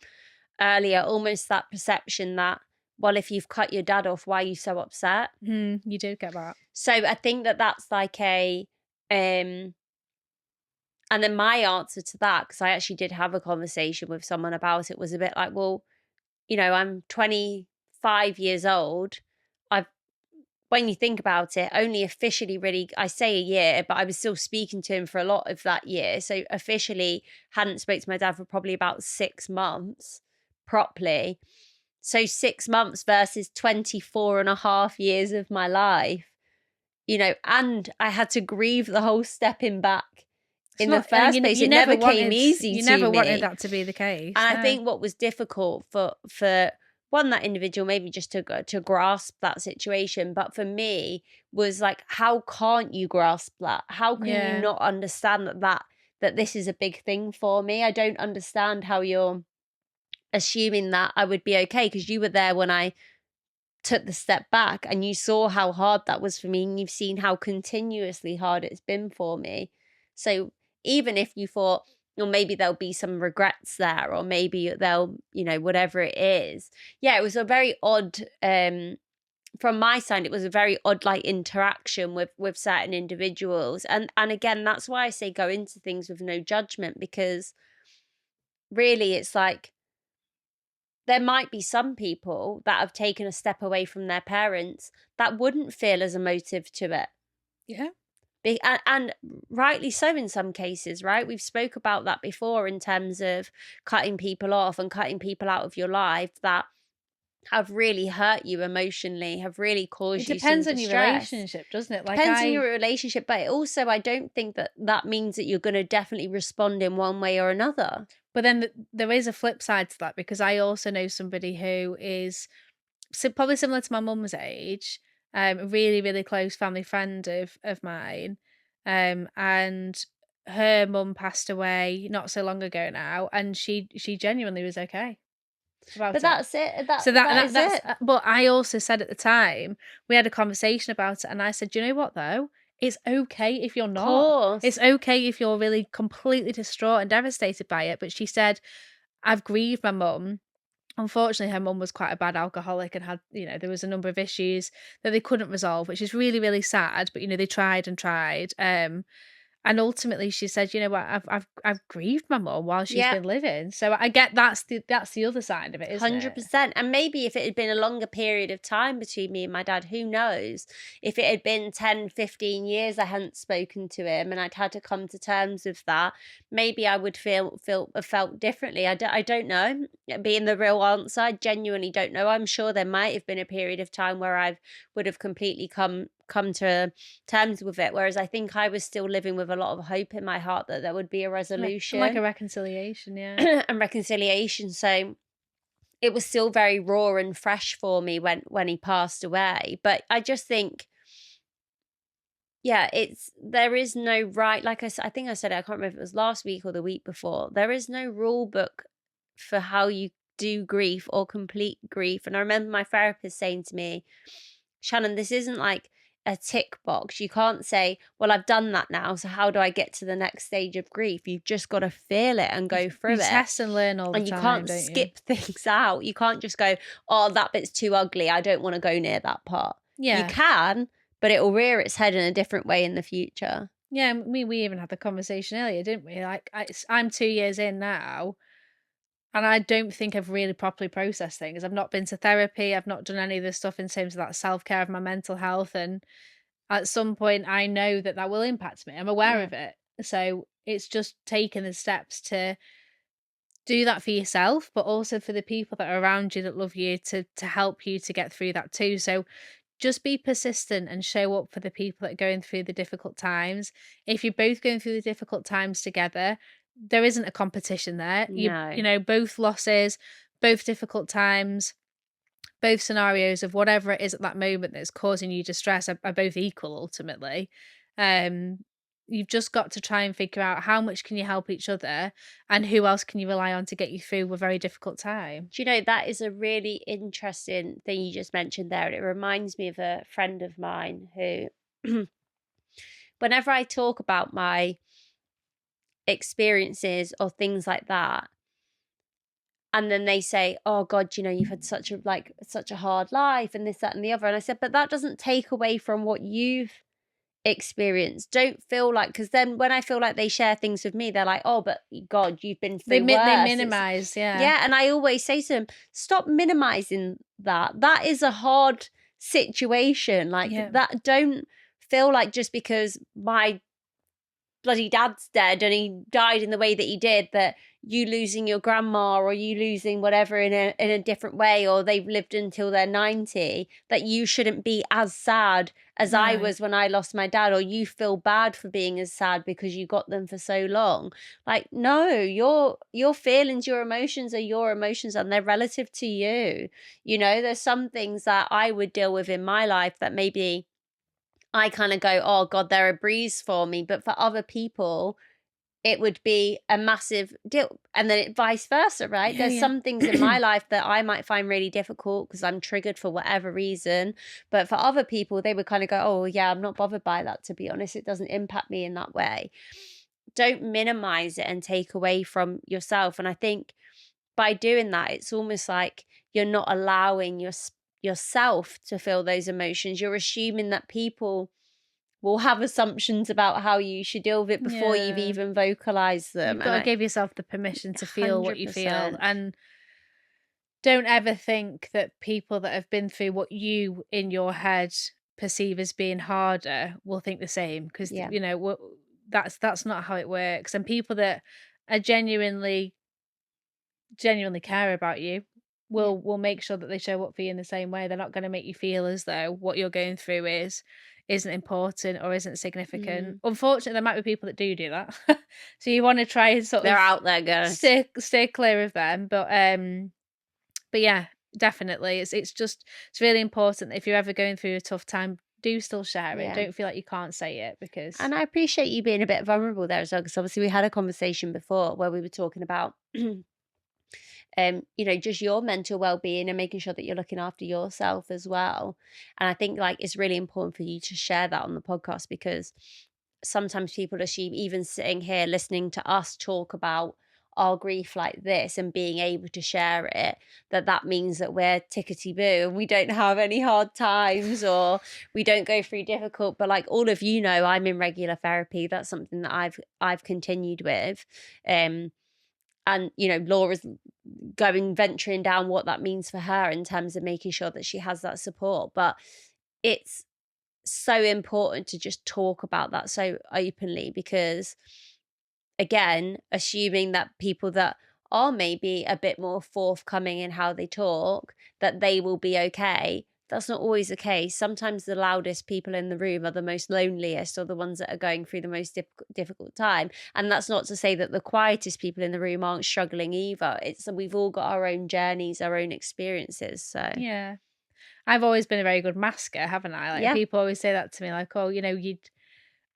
earlier, almost that perception that, well, if you've cut your dad off, why are you so upset? You did get that. So I think that that's like um, and then my answer to that, because I actually did have a conversation with someone about it, was a bit like, well, you know, I'm 25 years old. I've, when you think about it, only officially really, I say a year, but I was still speaking to him for a lot of that year. So officially hadn't spoke to my dad for probably about 6 months properly. So 6 months versus 24 and a half years of my life, you know, and I had to grieve the whole stepping back It's in the not, and first place. you It never never came wanted, easy you to never wanted me. that to be the case. And I No. think what was difficult for one, that individual, maybe just to grasp that situation, but for me was like, how can't you grasp that? How can you Yeah. not understand that this is a big thing for me? I don't understand how you're assuming that I would be okay, because you were there when I took the step back and you saw how hard that was for me, and you've seen how continuously hard it's been for me. So even if you thought, or maybe there'll be some regrets there, or maybe they'll, you know, whatever it is. Yeah, it was a very odd from my side, it was a very odd like interaction with certain individuals. And again, that's why I say go into things with no judgment, because really it's like there might be some people that have taken a step away from their parents that wouldn't feel as emotive to it. Yeah. And rightly so in some cases, right? We've spoke about that before in terms of cutting people off and cutting people out of your life that have really hurt you emotionally, have really It caused you some depends on your distress. relationship, doesn't it? Like Depends on your relationship, but also I don't think that that means that you're going to definitely respond in one way or another. but then there is a flip side to that, because I also know somebody who is probably similar to my mum's age, a really, really close family friend of mine, and her mum passed away not so long ago now, and she genuinely was okay But about it. that's it. That So that is that's it. but I also said at the time, we had a conversation about it, and I said, "Do you know what though? It's okay if you're Of not. It's course. okay if you're really completely distraught and devastated by it." But she said, "I've grieved my mum." Unfortunately, her mum was quite a bad alcoholic and had, there was a number of issues that they couldn't resolve, which is really, really sad. But they tried and tried. And ultimately, she said, "You know what? I've grieved my mum while she's Yeah. been living." So I get that's the other side of it, isn't it? 100%. And maybe if it had been a longer period of time between me and my dad, who knows? If it had been 10, 15 years I hadn't spoken to him and I'd had to come to terms with that, maybe I would felt differently. I don't know. Being the real answer, I genuinely don't know. I'm sure there might have been a period of time where I would have completely come to terms with it, whereas I think I was still living with a lot of hope in my heart that there would be a Like a resolution reconciliation, yeah. and reconciliation. So it was still very raw and fresh for me when he passed away. But I just think, yeah, there is no right, like I think I said it, I can't remember if it was last week or the week before. There is no rule book for how you do grief or complete grief. And I remember my therapist saying to me, Shannon, this isn't like a tick box. You can't say, well, I've done that now, so how do I get to the next stage of grief? You've just got to feel it and go You through it. test and learn all the And you time, can't don't you? skip things out. You can't just go, oh, that bit's too ugly, I don't want to go near that part. You Yeah. can, but it will rear its head in a different way in the future. Yeah, we even had the conversation earlier, didn't we? Like, I'm 2 years in now, and I don't think I've really properly processed things. I've not been to therapy, I've not done any of the stuff in terms of that self-care of my mental health, and at some point, I know that that will impact me. I'm aware Yeah. of it. So, it's just taking the steps to do that for yourself, but also for the people that are around you that love you to help you to get through that too. So, just be persistent and show up for the people that are going through the difficult times. If you're both going through the difficult times together, there isn't a competition there. No. Both losses, both difficult times, both scenarios of whatever it is at that moment that's causing you distress are both equal ultimately. Um, you've just got to try and figure out how much can you help each other and who else can you rely on to get you through a very difficult time. Do you know, that is a really interesting thing you just mentioned there. And it reminds me of a friend of mine who, whenever I talk about my experiences or things like that, and then they say, oh God, you've had such a hard life and this, that, and the other. And I said, but that doesn't take away from what you've experienced. Don't feel like, because then when I feel like they share things with me, they're like, oh, but God, you've been through They worse. minimize, yeah. Yeah. And I always say to them, stop minimizing that. That is a hard situation. Like Yeah. that, don't feel like just because my bloody dad's dead and he died in the way that he did, that you losing your grandma or you losing whatever in a different way, or they've lived until they're 90, that you shouldn't be as sad as I No. was when I lost my dad, or you feel bad for being as sad because you got them for so long. Like, no, your feelings, your emotions are your emotions and they're relative to you. There's some things that I would deal with in my life that maybe I kind of go, oh God, they're a breeze for me. But for other people, it would be a massive deal. And then vice versa, right? Yeah, There's yeah. some things in my life that I might find really difficult because I'm triggered for whatever reason. But for other people, they would kind of go, oh yeah, I'm not bothered by that, to be honest. It doesn't impact me in that way. Don't minimize it and take away from yourself. And I think by doing that, it's almost like you're not allowing yourself to feel those emotions. You're assuming that people will have assumptions about how you should deal with it before you've Yeah. even vocalized them. You've got to give yourself the permission to feel what you feel, 100%. and don't ever think that people that have been through what you in your head perceive as being harder will think the same, because Yeah. that's not how it works. And people that are genuinely care about you will make sure that they show up for you in the same way. They're not going to make you feel as though what you're going through isn't important or isn't significant. Unfortunately, there might be people that do that. So you want to try and sort They're of out there, guys. stay clear of them. But yeah, definitely, it's really important that if you're ever going through a tough time, do still share it. Yeah. Don't feel like you can't say it, because And I appreciate you being a bit vulnerable there as well, because obviously we had a conversation before where we were talking about just your mental well-being and making sure that you're looking after yourself as well. And I think like it's really important for you to share that on the podcast, because sometimes people assume, even sitting here listening to us talk about our grief like this and being able to share it, that means that we're tickety boo and we don't have any hard times or we don't go through difficult. But like all of you know, I'm in regular therapy. That's something that I've continued with. And Laura's venturing down what that means for her in terms of making sure that she has that support. But it's so important to just talk about that so openly, because again, assuming that people that are maybe a bit more forthcoming in how they talk, that they will be okay. That's not always the case. Sometimes the loudest people in the room are the most loneliest, or the ones that are going through the most difficult time. And that's not to say that the quietest people in the room aren't struggling either. It's we've all got our own journeys, our own experiences. So yeah. I've always been a very good masker, haven't I? Like, yeah. people always say that to me, like, oh,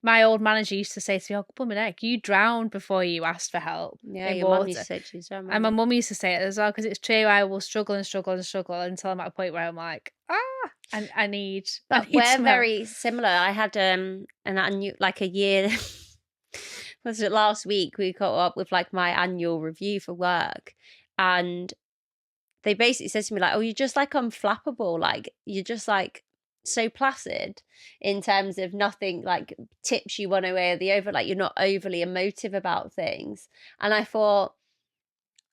my old manager used to say to me, oh, blimey neck, you drowned before you asked for help Yeah, in your mum used water. to say it to you, so And my mum used to say it as well, because it's true. I will struggle and struggle and struggle until I'm at a point where I'm like, and I need But some we're help. very similar. I had an annual, like a year. Was it last week? We caught up with like my annual review for work, and they basically said to me like, "Oh, you're just like unflappable. Like you're just like so placid in terms of nothing like tips you one way or the other. Like you're not overly emotive about things." And I thought,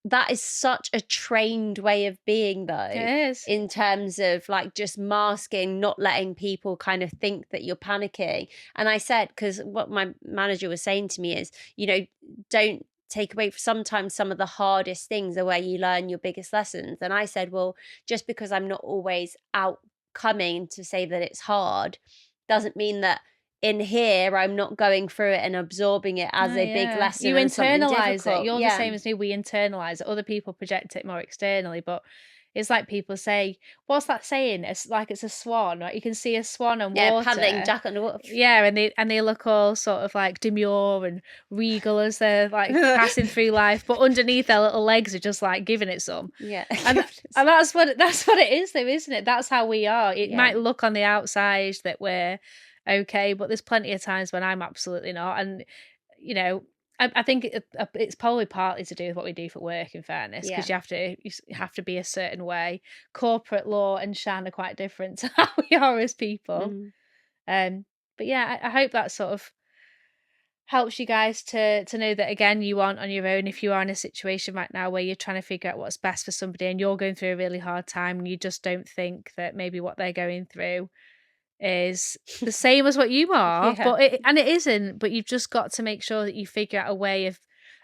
that is such a trained way of being, though. It is. In terms of like just masking, not letting people kind of think that you're panicking. And I said, because what my manager was saying to me is, don't take away, sometimes some of the hardest things are where you learn your biggest lessons. And I said, well, just because I'm not always out coming to say that it's hard doesn't mean that in here I'm not going through it and absorbing it as a big lesson. You and internalize it. You're yeah. the same as me. We internalize it. Other people project it more externally, but it's like people say, what's that saying? It's like it's a swan, right? You can see a swan on water. Paddling Jack on the water. Yeah, and they look all sort of like demure and regal as they're like passing through life, but underneath their little legs are just like giving it some. Yeah. And that's what it is though, isn't it? That's how we are. It might look on the outside that we're okay, but there's plenty of times when I'm absolutely not. And I think it's probably partly to do with what we do for work, in fairness, because you have to be a certain way. Corporate law and Shan are quite different to how we are as people. But yeah, I hope that sort of helps you guys to know that, again, you aren't on your own. If you are in a situation right now where you're trying to figure out what's best for somebody and you're going through a really hard time and you just don't think that maybe what they're going through is the same as what you are, but it isn't. But you've just got to make sure that you figure out a way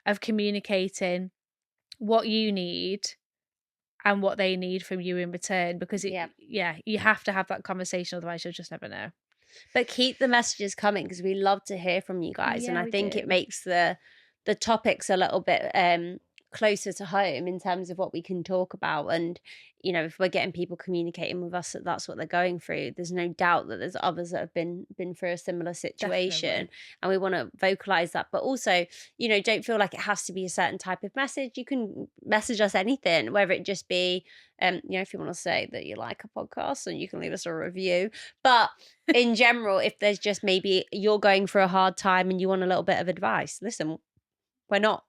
of communicating what you need and what they need from you in return, because you have to have that conversation, otherwise you'll just never know. But keep the messages coming, because we love to hear from you guys, and I think it makes the topics a little bit closer to home in terms of what we can talk about. And if we're getting people communicating with us that that's what they're going through, there's no doubt that there's others that have been through a similar situation. Definitely. And we want to vocalize that. But also, don't feel like it has to be a certain type of message. You can message us anything, whether it just be if you want to say that you like a podcast, and you can leave us a review. But in general, if there's just maybe you're going through a hard time and you want a little bit of advice, listen, we're not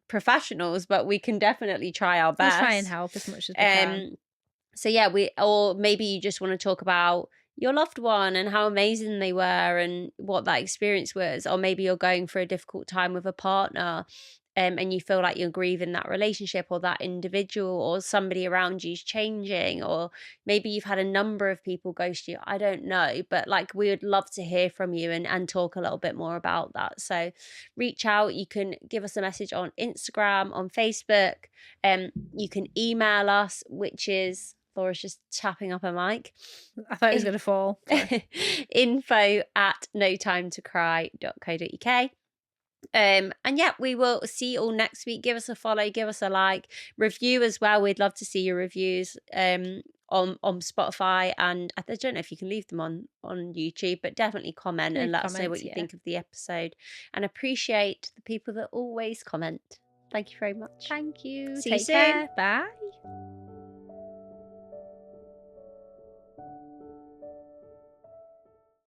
professionals, but we can definitely try our best. We'll try and help as much as we can. So yeah, or maybe you just want to talk about your loved one and how amazing they were and what that experience was, or maybe you're going through a difficult time with a partner, and you feel like you're grieving that relationship or that individual, or somebody around you's changing, or maybe you've had a number of people ghost you. I don't know, but like we would love to hear from you and talk a little bit more about that. So reach out. You can give us a message on Instagram, on Facebook. You can email us, which is, Laura's just tapping up a mic. I thought it was gonna fall. Sorry. info@notimetocry.co.uk. And yeah, we will see you all next week. Give us a follow, give us a like, review as well. We'd love to see your reviews on Spotify, and I don't know if you can leave them on YouTube, but definitely comment and Leave let us know comments, what you yeah. think of the episode, and appreciate the people that always comment. Thank you very much. Thank you. See you Take soon. care. Bye.